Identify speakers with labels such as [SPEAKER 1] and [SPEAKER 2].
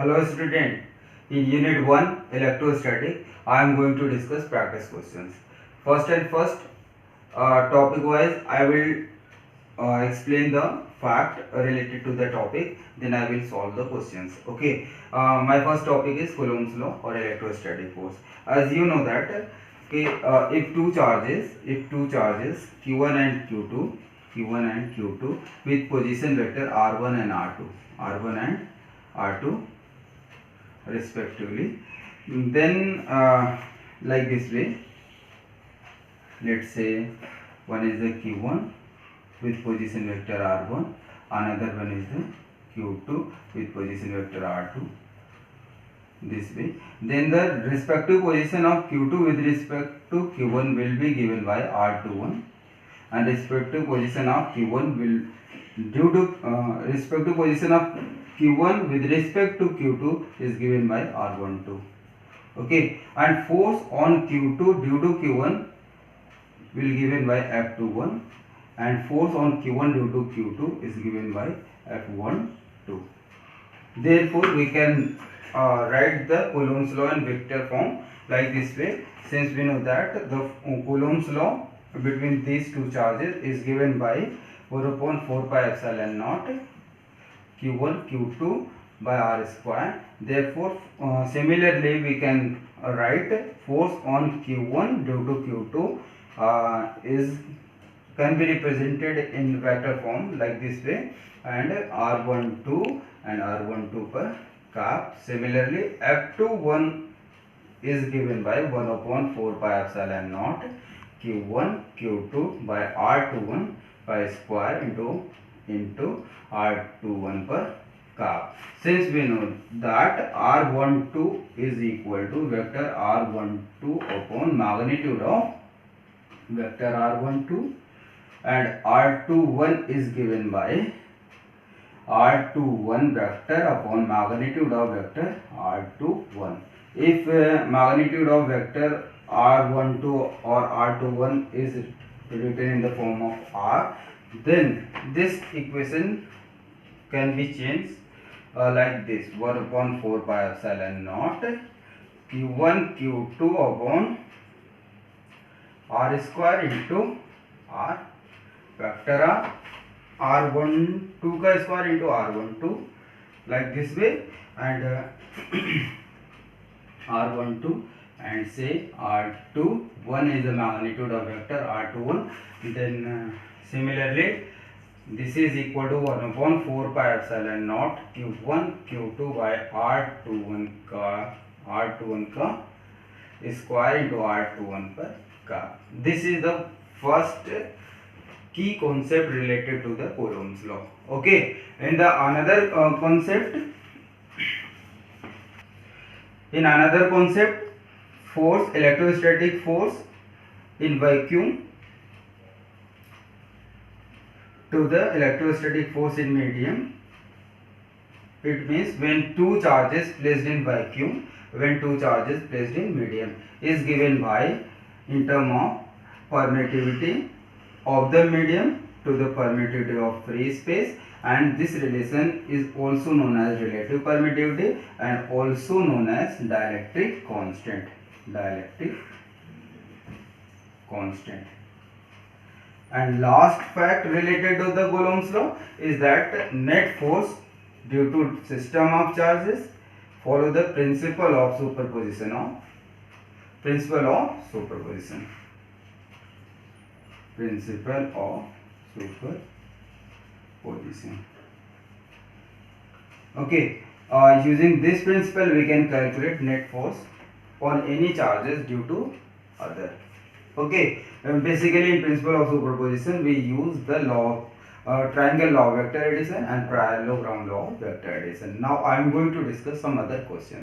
[SPEAKER 1] Hello student, in unit 1 electrostatic I am going to discuss practice questions. First topic wise I will explain the fact related to the topic, then I will solve the questions. Okay, my first topic is Coulomb's law or electrostatic force. As you know that okay, if two charges q1 and q2 with position vector r1 and r2 respectively, then like this way, let's say one is the q1 with position vector r1, another one is the q2 with position vector r2, this way. Then the respective position of q2 with respect to q1 will be given by r21, and respective position of q1 will due to respective position of q1 with respect to q2 is given by r12. Okay, and force on q2 due to q1 will given by f21, and force on q1 due to q2 is given by f12. Therefore we can write the Coulomb's law in vector form like this way, since we know that the Coulomb's law between these two charges is given by 4 pi epsilon naught q1 q2 by r square. Therefore similarly we can write force on q1 due to q2 can be represented in vector form like this way, and r12 and r12 per cap. Similarly f21 is given by 1/4 pi epsilon naught q1 q2 by r21 pi square into r21 per cap. Since we know that r12 is equal to vector r12 upon magnitude of vector r12, and r21 is given by r21 vector upon magnitude of vector r21. If magnitude of vector r12 or r21 is written in the form of r, then this equation can be changed like this: 1/4 pi epsilon naught q1 q2 upon r square into r vector r12 का square into r12 like this way, and r12 and say r21 is the magnitude of vector r21. Then similarly this is equal to 1/4 pi epsilon naught q1 q2 by r21 का square into r21 per cap. This is the first key concept related to the Coulomb's law. Okay, and the another concept, force, electrostatic force in vacuum to the electrostatic force in medium. It means when two charges placed in vacuum, medium is given by in term of permittivity of the medium to the permittivity of free space, and this relation is also known as relative permittivity and also known as dielectric constant. And last fact related to the Coulomb's law is that net force due to system of charges follow the principle of superposition. Okay, using this principle we can calculate net force on any charges due to other. Okay, basically in principle of superposition we use the law of triangle law of vector addition and parallelogram law of vector addition. Now I am going to discuss some other questions.